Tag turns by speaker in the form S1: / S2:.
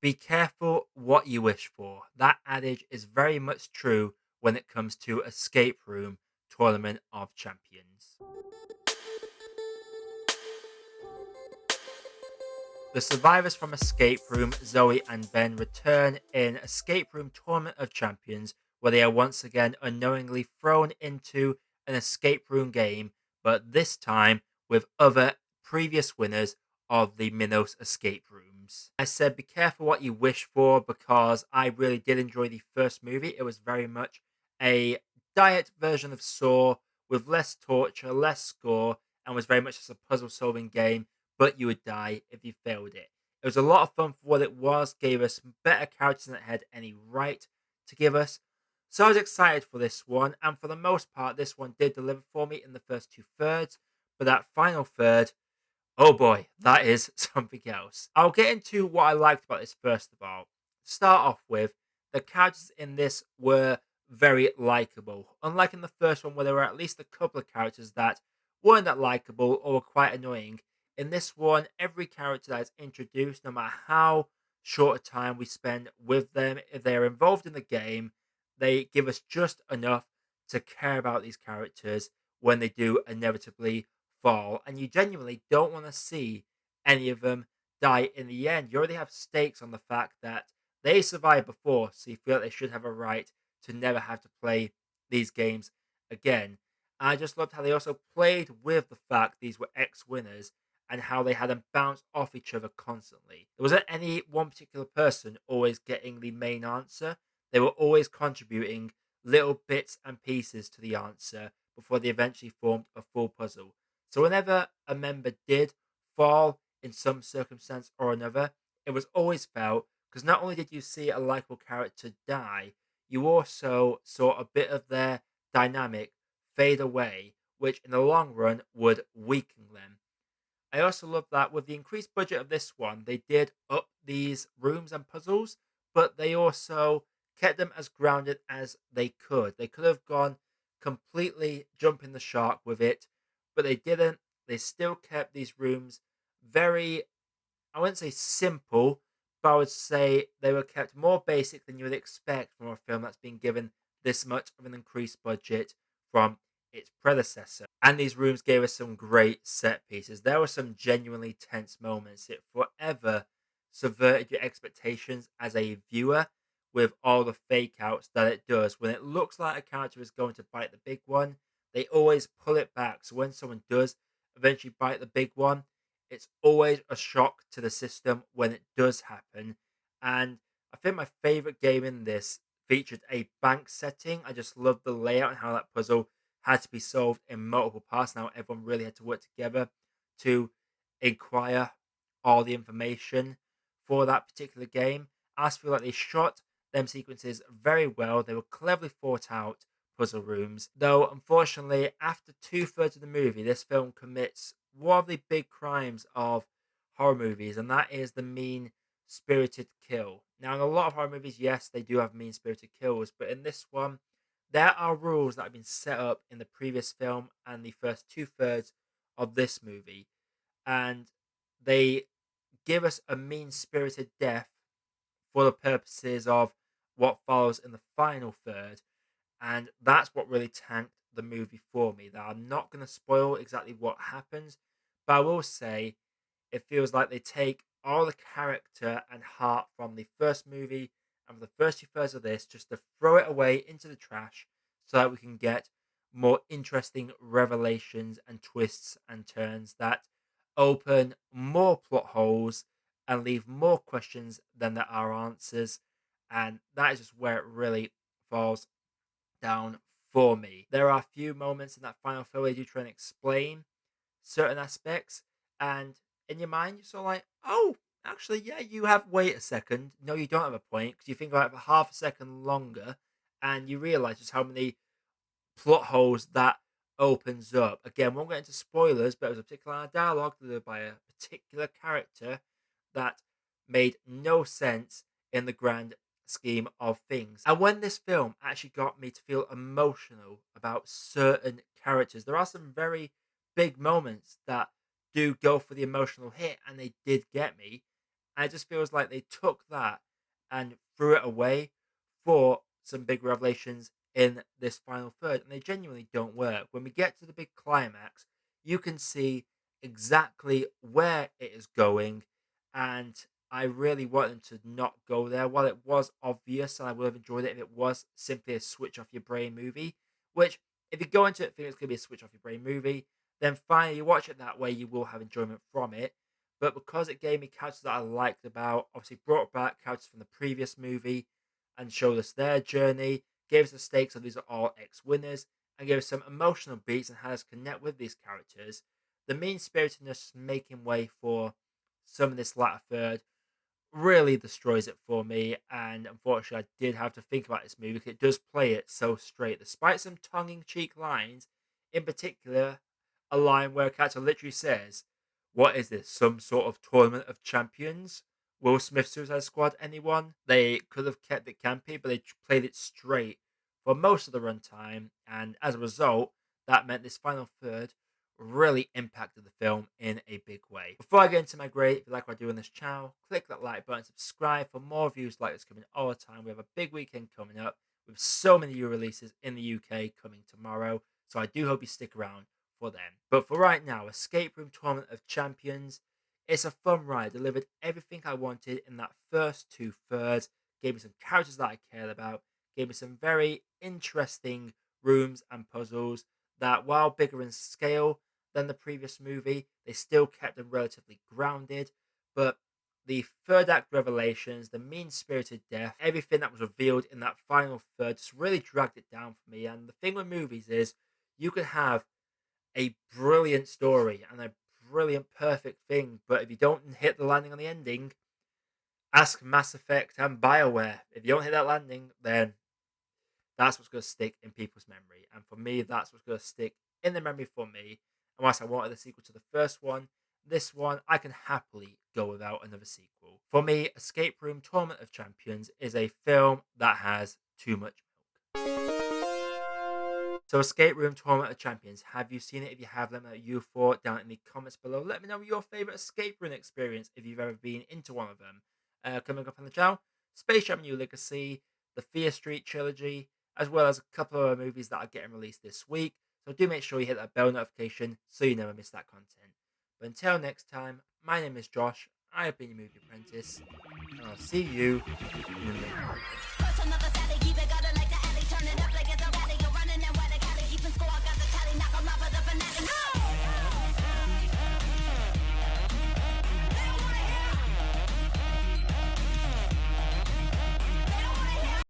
S1: Be careful what you wish for. That adage is very much true when it comes to Escape Room Tournament of Champions. The survivors from Escape Room, Zoe and Ben, return in Escape Room Tournament of Champions, where they are once again unknowingly thrown into an escape room game, but this time with other previous winners of the Minos escape rooms. I said be careful what you wish for because I really did enjoy the first movie. It was very much a diet version of Saw with less torture, less score, and was very much just a puzzle solving game, but you would die if you failed it. It was a lot of fun for what it was, gave us better characters than it had any right to give us. So I was excited for this one, and for the most part, this one did deliver for me in the first two thirds, but that final third, oh boy, that is something else. I'll get into what I liked about this first of all. To start off with, the characters in this were very likable. Unlike in the first one, where there were at least a couple of characters that weren't that likable or were quite annoying, in this one, every character that is introduced, no matter how short a time we spend with them, if they are involved in the game, they give us just enough to care about these characters when they do inevitably fall, and you genuinely don't want to see any of them die in the end. You already have stakes on the fact that they survived before, so you feel like they should have a right to never have to play these games again. I just loved how they also played with the fact these were ex winners and how they had them bounce off each other constantly. There wasn't any one particular person always getting the main answer, they were always contributing little bits and pieces to the answer before they eventually formed a full puzzle. So whenever a member did fall in some circumstance or another, it was always felt because not only did you see a likable character die, you also saw a bit of their dynamic fade away, which in the long run would weaken them. I also love that with the increased budget of this one, they did up these rooms and puzzles, but they also kept them as grounded as they could. They could have gone completely jumping the shark with it, but they didn't. They still kept these rooms very, I wouldn't say simple, but I would say they were kept more basic than you would expect from a film that's been given this much of an increased budget from its predecessor. And these rooms gave us some great set pieces. There were some genuinely tense moments. It forever subverted your expectations as a viewer with all the fake outs that it does. When it looks like a character is going to bite the big one, they always pull it back. So when someone does eventually bite the big one, it's always a shock to the system when it does happen. And I think my favorite game in this featured a bank setting. I just love the layout and how that puzzle had to be solved in multiple parts. Now everyone really had to work together to inquire all the information for that particular game. I just feel like they shot them sequences very well. They were cleverly thought out puzzle rooms. Though unfortunately, after two-thirds of the movie, this film commits one of the big crimes of horror movies, and that is the mean spirited kill. Now, in a lot of horror movies, yes, they do have mean spirited kills, but in this one, there are rules that have been set up in the previous film and the first two-thirds of this movie, and they give us a mean spirited death for the purposes of what follows in the final third. And that's what really tanked the movie for me. That I'm not going to spoil exactly what happens, but I will say it feels like they take all the character and heart from the first movie and from the first two thirds of this just to throw it away into the trash so that we can get more interesting revelations and twists and turns that open more plot holes and leave more questions than there are answers. And that is just where it really falls down for me. There are a few moments in that final film where you try and explain certain aspects, and in your mind, you're sort of like, oh, actually, yeah, you have. Wait a second. No, you don't have a point because you think about it for half a second longer, and you realize just how many plot holes that opens up. Again, won't get into spoilers, but it was a particular line of dialogue delivered by a particular character that made no sense in the grand scheme of things. And when this film actually got me to feel emotional about certain characters, there are some very big moments that do go for the emotional hit, and they did get me. And it just feels like they took that and threw it away for some big revelations in this final third, and they genuinely don't work. When we get to the big climax, you can see exactly where it is going, and I really want them to not go there. While it was obvious, and I would have enjoyed it if it was simply a switch off your brain movie, which if you go into it thinking it's going to be a switch off your brain movie, then fine, you watch it that way, you will have enjoyment from it. But because it gave me characters that I liked about, obviously brought back characters from the previous movie and showed us their journey, gave us the stakes of these are all ex-winners, and gave us some emotional beats and had us connect with these characters, the mean-spiritedness making way for some of this latter third really destroys it for me. And unfortunately, I did have to think about this movie because it does play it so straight. Despite some tongue in cheek lines, in particular, a line where a character literally says, "What is this? Some sort of tournament of champions? Will Smith Suicide Squad? Anyone?" They could have kept it campy, but they played it straight for most of the runtime. And as a result, that meant this final third really impacted the film in a big way. Before I get into my grade, if you like what I do on this channel, click that like button, subscribe for more reviews like this coming all the time. We have a big weekend coming up with so many new releases in the UK coming tomorrow, so I do hope you stick around for them. But for right now, Escape Room Tournament of Champions, it's a fun ride, delivered everything I wanted in that first two thirds, gave me some characters that I cared about, gave me some very interesting rooms and puzzles that, while bigger in scale than the previous movie, they still kept them relatively grounded. But the third act revelations, the mean spirited death, everything that was revealed in that final third just really dragged it down for me. And the thing with movies is you can have a brilliant story and a brilliant, perfect thing, but if you don't hit the landing on the ending, ask Mass Effect and BioWare. If you don't hit that landing, then that's what's going to stick in people's memory. And for me, that's what's going to stick in the memory for me. And whilst I wanted a sequel to the first one, this one, I can happily go without another sequel. For me, Escape Room Tournament of Champions is a film that has too much milk. So, Escape Room Tournament of Champions, have you seen it? If you have, let me know what you thought down in the comments below. Let me know your favourite escape room experience if you've ever been into one of them. Coming up on the channel, Space Jam New Legacy, the Fear Street trilogy, as well as a couple of other movies that are getting released this week. So do make sure you hit that bell notification so you never miss that content. But until next time, my name is Josh. I have been your Movie Apprentice, and I'll see you in the next video.
S2: Push another Sally, keep it gutter like the alley, turn it up like it's a rally. You're running and where the Cali keeping score. I got the tally, knock 'em off of the fanatic.